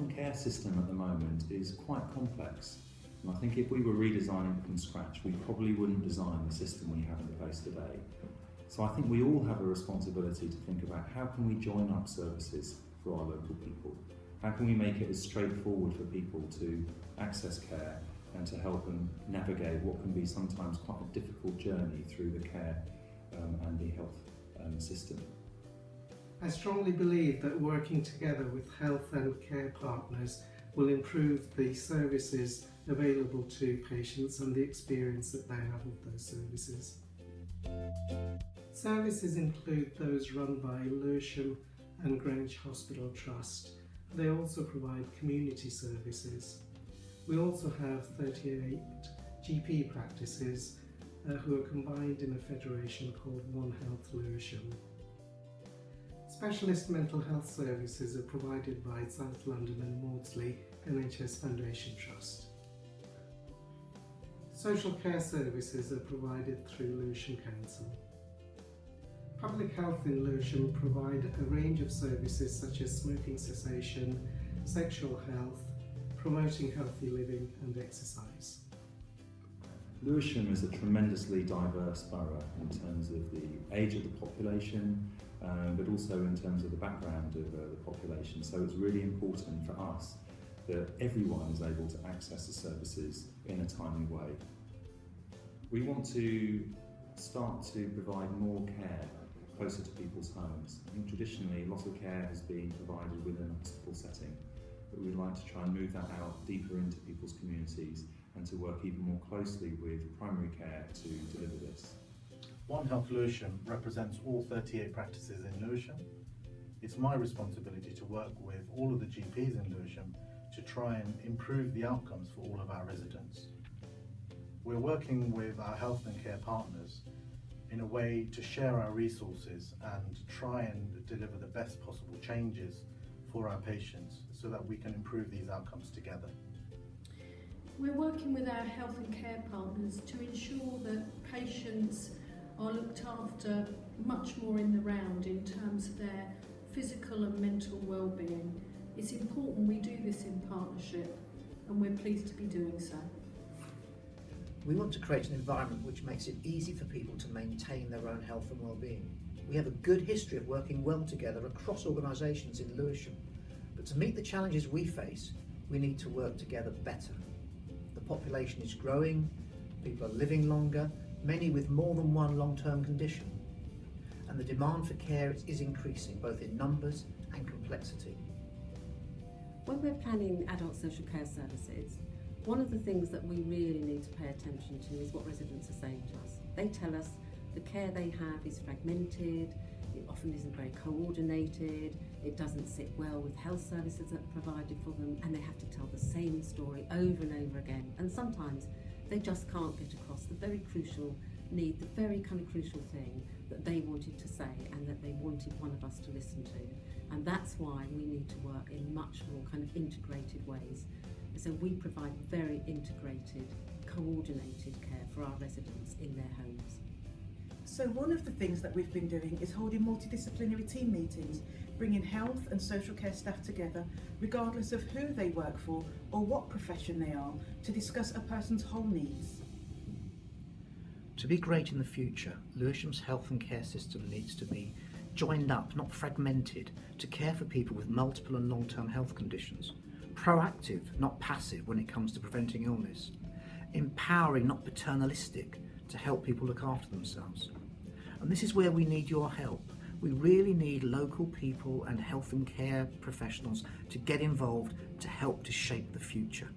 and care system at the moment is quite complex. And I think if we were redesigning it from scratch, we probably wouldn't design the system we have in place today. So I think we all have a responsibility to think about how can we join up services for our local people? How can we make it as straightforward for people to access care and to help them navigate what can be sometimes quite a difficult journey through the care and the health system? I strongly believe that working together with health and care partners will improve the services available to patients and the experience that they have with those services. Services include those run by Lewisham and Grange Hospital Trust. They also provide community services. We also have 38 GP practices who are combined in a federation called One Health Lewisham. Specialist mental health services are provided by South London and Maudsley NHS Foundation Trust. Social care services are provided through Lewisham Council. Public health in Lewisham provide a range of services such as smoking cessation, sexual health, promoting healthy living and exercise. Lewisham is a tremendously diverse borough in terms of the age of the population, but also in terms of the background of the population. So it's really important for us that everyone is able to access the services in a timely way. We want to start to provide more care closer to people's homes. I think traditionally a lot of care has been provided within a hospital setting, but we'd like to try and move that out deeper into people's communities and to work even more closely with primary care to deliver this. One Health Lewisham represents all 38 practices in Lewisham. It's my responsibility to work with all of the GPs in Lewisham to try and improve the outcomes for all of our residents. We're working with our health and care partners in a way to share our resources and try and deliver the best possible changes for our patients so that we can improve these outcomes together. We're working with our health and care partners to ensure that patients are looked after much more in the round in terms of their physical and mental well-being. It's important we do this in partnership, and we're pleased to be doing so. We want to create an environment which makes it easy for people to maintain their own health and well-being. We have a good history of working well together across organisations in Lewisham, but to meet the challenges we face, we need to work together better. The population is growing, people are living longer, many with more than one long-term condition, and the demand for care is increasing both in numbers and complexity. When we're planning adult social care services, one of the things that we really need to pay attention to is what residents are saying to us. They tell us the care they have is fragmented, it often isn't very coordinated, it doesn't sit well with health services that are provided for them, and they have to tell the same story over and over again. And sometimes they just can't get across the very crucial need, the very kind of crucial thing that they wanted to say and that they wanted one of us to listen to. And that's why we need to work in much more kind of integrated ways. So we provide very integrated, coordinated care for our residents in their homes. So one of the things that we've been doing is holding multidisciplinary team meetings, bringing health and social care staff together, regardless of who they work for or what profession they are, to discuss a person's whole needs. To be great in the future, Lewisham's health and care system needs to be joined up, not fragmented, to care for people with multiple and long-term health conditions. Proactive, not passive when it comes to preventing illness. Empowering, not paternalistic, to help people look after themselves. And this is where we need your help. We really need local people and health and care professionals to get involved to help to shape the future.